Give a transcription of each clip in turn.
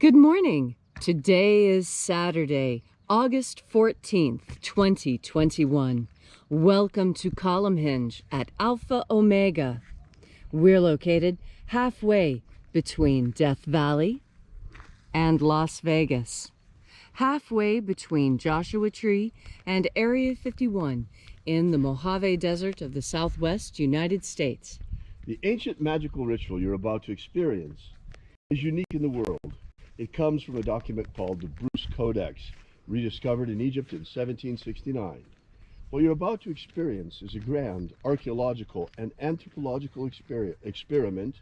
Good morning. Today is Saturday, August 14th, 2021. Welcome to Column Hinge at Alpha Omega. We're located halfway between Death Valley and Las Vegas. Halfway between Joshua Tree and Area 51 in the Mojave Desert of the Southwest United States. The ancient magical ritual you're about to experience is unique in the world. It comes from a document called the Bruce Codex, rediscovered in Egypt in 1769. What you're about to experience is a grand archaeological and anthropological experiment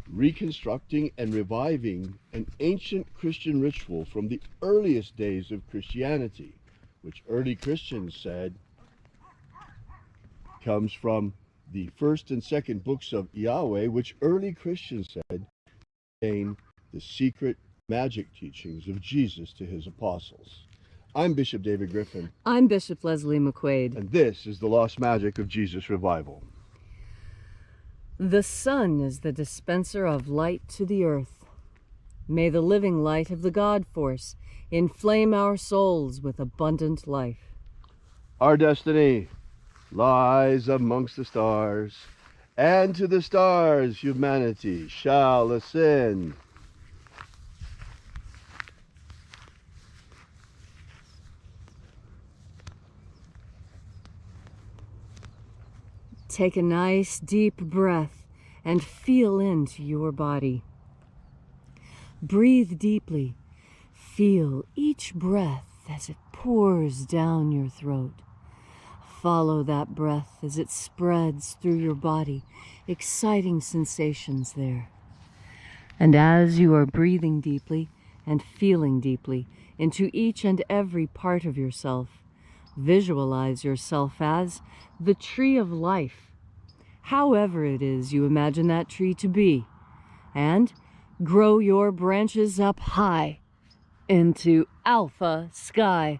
reconstructing and reviving an ancient Christian ritual from the earliest days of Christianity, which early Christians said comes from the first and second books of Yahweh, which early Christians said contain the secret magic teachings of Jesus to his apostles. I'm Bishop David Griffin. I'm Bishop Leslie McQuade. And this is the lost magic of Jesus revival. The sun is the dispenser of light to the earth. May the living light of the God force inflame our souls with abundant life. Our destiny lies amongst the stars, and to the stars humanity shall ascend. Take a nice deep breath and feel into your body. Breathe deeply. Feel each breath as it pours down your throat. Follow that breath as it spreads through your body, exciting sensations there. And as you are breathing deeply and feeling deeply into each and every part of yourself, visualize yourself as the tree of life, however it is you imagine that tree to be, and grow your branches up high into alpha sky.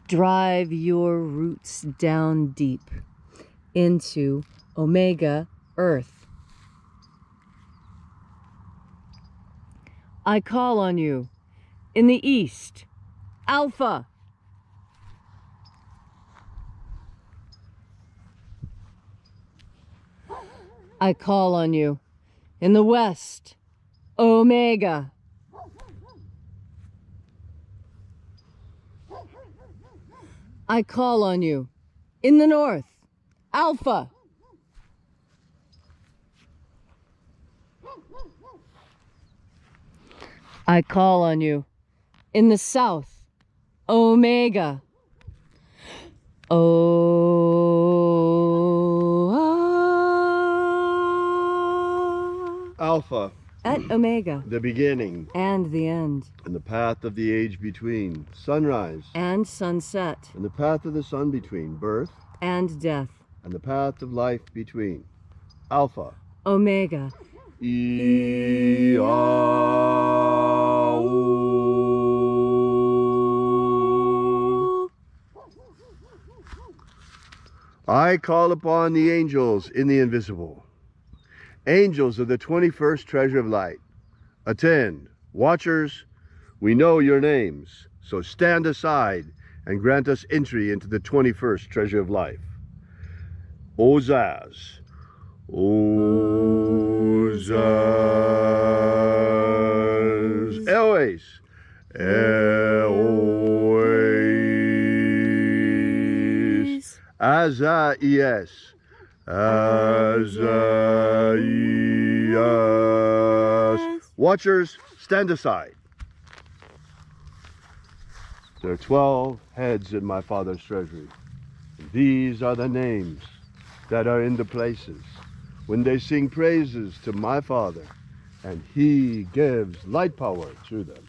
Drive your roots down deep into omega earth. I call on you in the east, alpha. I call on you in the west, omega. I call on you in the north, alpha. I call on you in the south, omega. Alpha. At omega. The beginning. And the end. And the path of the age between. Sunrise. And sunset. And the path of the sun between. Birth. And death. And the path of life between. Alpha. Omega. I call upon the angels in the invisible. Angels of the 21st treasure of light. Attend. Watchers, we know your names, so stand aside and grant us entry into the 21st treasure of life. Ozaz. Ozaz. Elois. Elois. Azaies. Azaies. Watchers, stand aside. There are 12 heads in my Father's treasury. These are the names that are in the places when they sing praises to my Father, and he gives light power to them.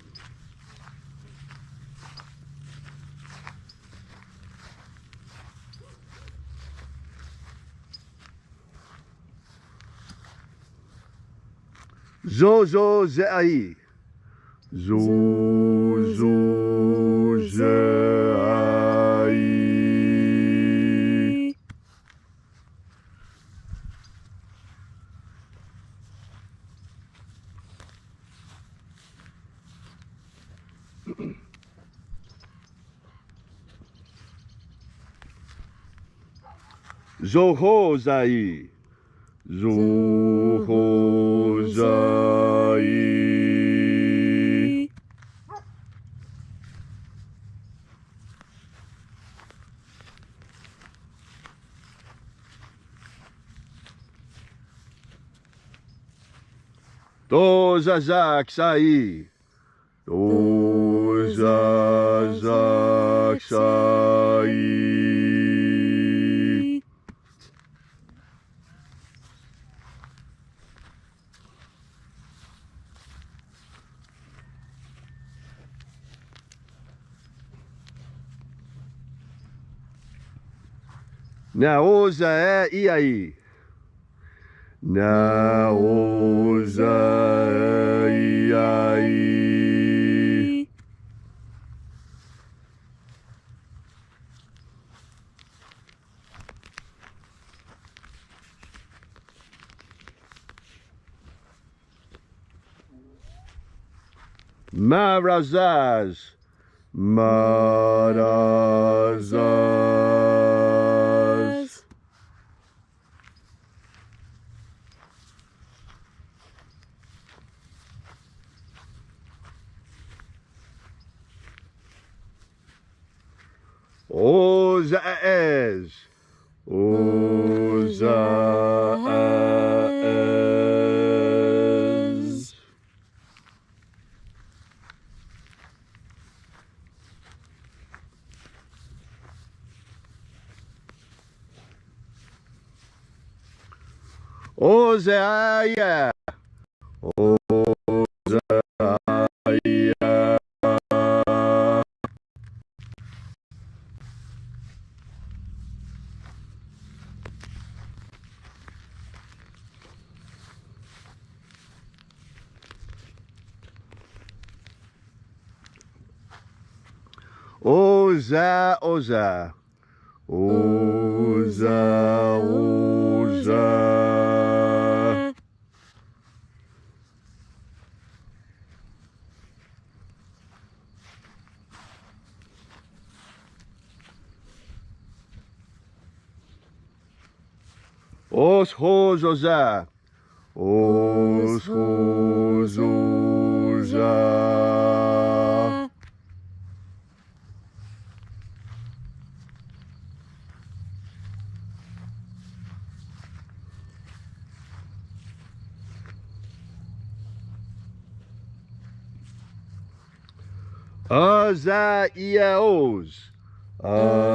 Zozo Ze'ai. Zozo Ze'ai. Zohozai. Zohozai. Dozazaksai. Dozazaksai. Naoza iai. Naoza iai. Marazaz. Marazaz. Ozaez. Ozaez. Ozaia. Ozaia. Oza, oza. Oza, oza. Os hozoza. Os hozoza. Azaiaos. Azaiaos.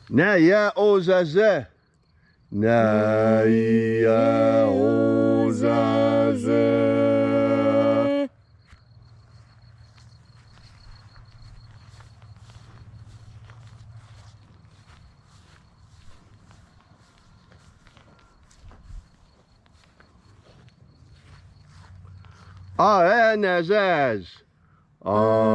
Naya ozaze. Naya ozaze. Aenazaz. Aenazaz.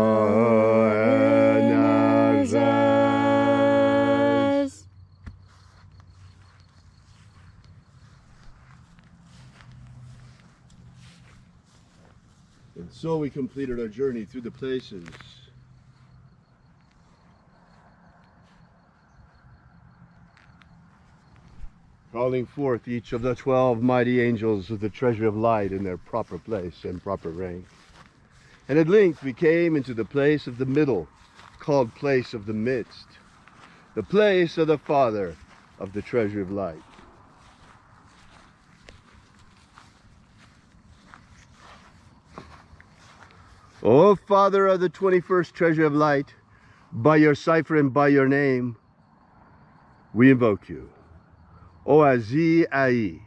And so we completed our journey through the places. Calling forth each of the 12 mighty angels of the treasure of light in their proper place and proper rank. And at length we came into the place of the middle, called place of the midst, the place of the Father of the treasure of light. O Father of the 21st treasure of light, by your cipher and by your name, we invoke you. Oazi Ai.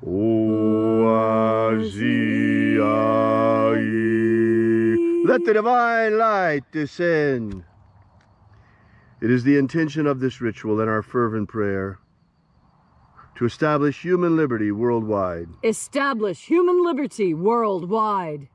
Oazi Ai. Let the divine light descend. It is the intention of this ritual and our fervent prayer to establish human liberty worldwide. Establish human liberty worldwide.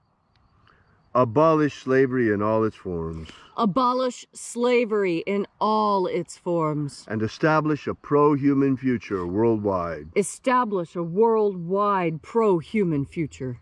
Abolish slavery in all its forms. Abolish slavery in all its forms. And establish a pro-human future worldwide. Establish a worldwide pro-human future.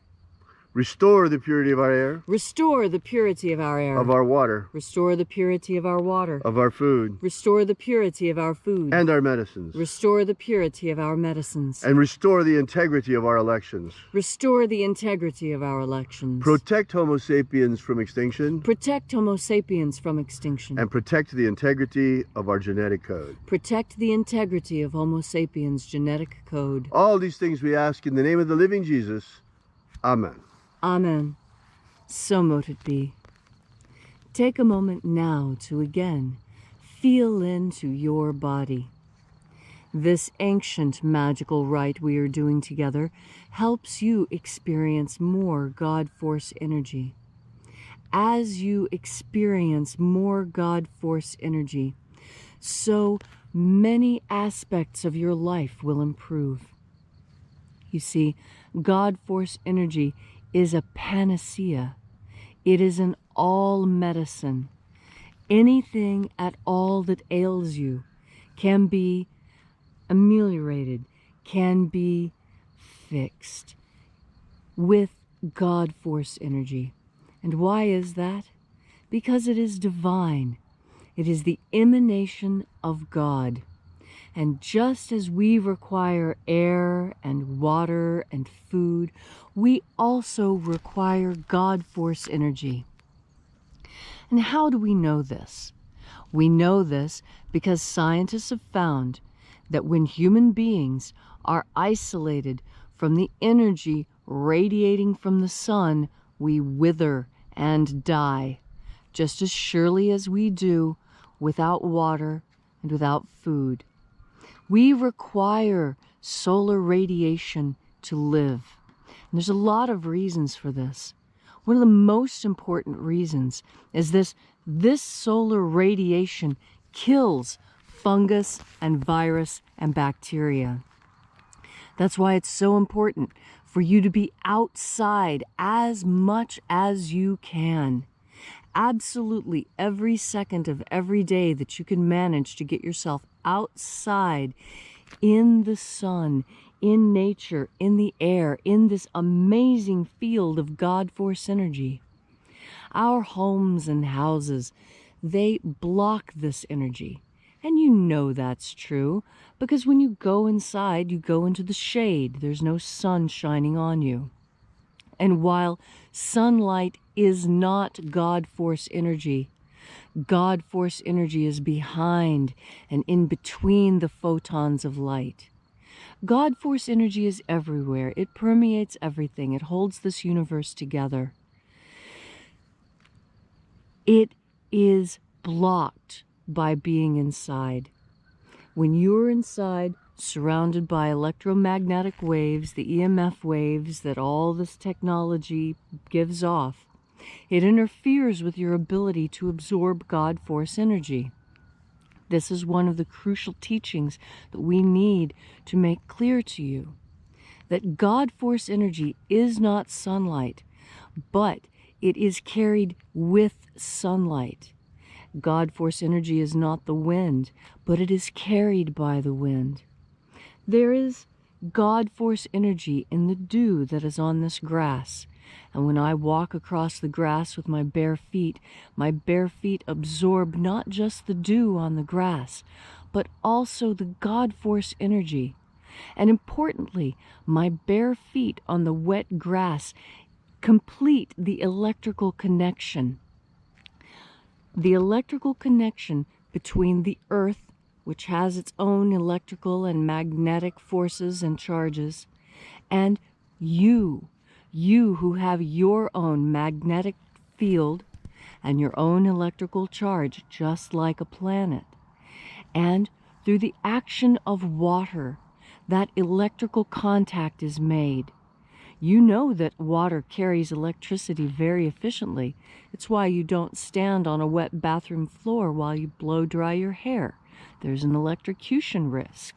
Restore the purity of our air. Restore the purity of our air. Of our water. Restore the purity of our water. Of our food. Restore the purity of our food. And our medicines. Restore the purity of our medicines. And restore the integrity of our elections. Restore the integrity of our elections. Protect Homo sapiens from extinction. Protect Homo sapiens from extinction. And protect the integrity of our genetic code. Protect the integrity of Homo sapiens' genetic code. All these things we ask in the name of the living Jesus. Amen. Amen. So mote it be. Take a moment now to again feel into your body. This ancient magical rite we are doing together helps you experience more God Force energy. As you experience more God Force energy, so many aspects of your life will improve. You see, God Force energy is a panacea. It is an all medicine. Anything at all that ails you can be ameliorated, can be fixed with God Force energy. And why is that? Because it is divine. It is the emanation of God. And just as we require air and water and food, we also require God Force energy. And how do we know this? We know this because scientists have found that when human beings are isolated from the energy radiating from the sun, we wither and die, just as surely as we do without water and without food. We require solar radiation to live. And there's a lot of reasons for this. One of the most important reasons is this solar radiation kills fungus and virus and bacteria. That's why it's so important for you to be outside as much as you can. Absolutely every second of every day that you can manage to get yourself outside in the sun, in nature, in the air, in this amazing field of God Force energy. Our homes and houses, they block this energy. And you know that's true because when you go inside, you go into the shade. There's no sun shining on you. And while sunlight is not God Force energy, God Force energy is behind and in between the photons of light. God Force energy is everywhere. It permeates everything. It holds this universe together. It is blocked by being inside. When you're inside, surrounded by electromagnetic waves, the EMF waves that all this technology gives off, it interferes with your ability to absorb God Force energy. This is one of the crucial teachings that we need to make clear to you, that God Force energy is not sunlight, but it is carried with sunlight. God Force energy is not the wind, but it is carried by the wind. There is God Force energy in the dew that is on this grass. And when I walk across the grass with my bare feet absorb not just the dew on the grass, but also the God Force energy. And importantly, my bare feet on the wet grass complete the electrical connection. The electrical connection between the earth, which has its own electrical and magnetic forces and charges, and you who have your own magnetic field and your own electrical charge, just like a planet. And through the action of water, that electrical contact is made. You know that water carries electricity very efficiently. It's why you don't stand on a wet bathroom floor while you blow dry your hair. There's an electrocution risk,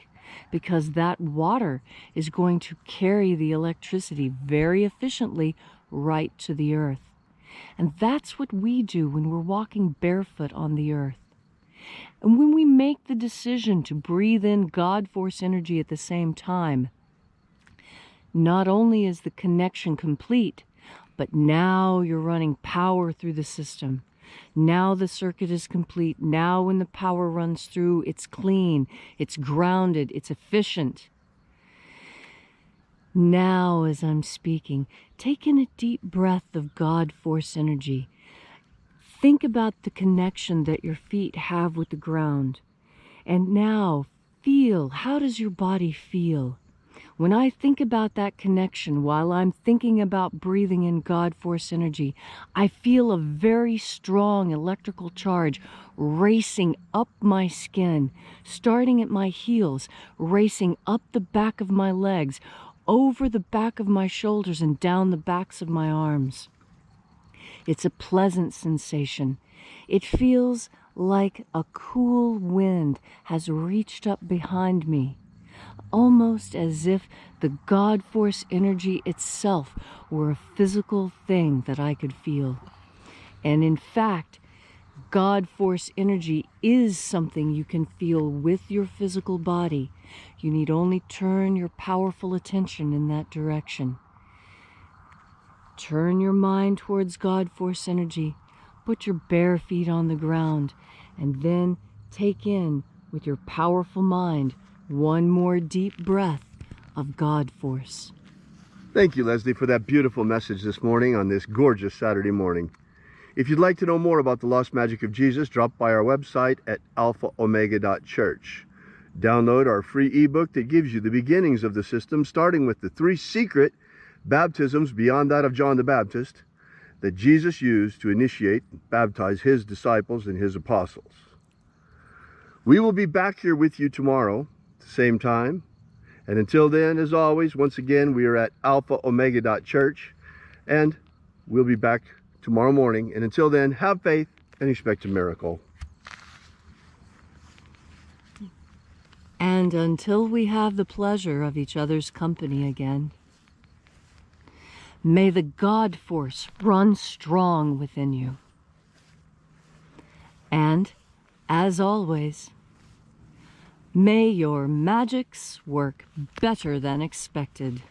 because that water is going to carry the electricity very efficiently right to the earth. And that's what we do when we're walking barefoot on the earth. And when we make the decision to breathe in God force energy at the same time, not only is the connection complete, but now you're running power through the system. Now the circuit is complete. Now when the power runs through, it's clean, it's grounded, it's efficient. Now, as I'm speaking, take in a deep breath of God force energy. Think about the connection that your feet have with the ground. And now feel, how does your body feel? When I think about that connection while I'm thinking about breathing in God force energy, I feel a very strong electrical charge racing up my skin, starting at my heels, racing up the back of my legs, over the back of my shoulders and down the backs of my arms. It's a pleasant sensation. It feels like a cool wind has reached up behind me, almost as if the God force energy itself were a physical thing that I could feel. And in fact, God force energy is something you can feel with your physical body. You need only turn your powerful attention in that direction. Turn your mind towards God force energy. Put your bare feet on the ground, and then take in, with your powerful mind, one more deep breath of God force. Thank you, Leslie, for that beautiful message this morning on this gorgeous Saturday morning. If you'd like to know more about the lost magic of Jesus, drop by our website at alphaomega.church. Download our free ebook that gives you the beginnings of the system, starting with the 3 secret baptisms beyond that of John the Baptist that Jesus used to initiate and baptize his disciples and his apostles. We will be back here with you tomorrow at the same time. And until then, as always, once again, we are at alphaomega.church, and we'll be back tomorrow morning. And until then, have faith and expect a miracle. And until we have the pleasure of each other's company again, may the God force run strong within you. And, as always, may your magics work better than expected.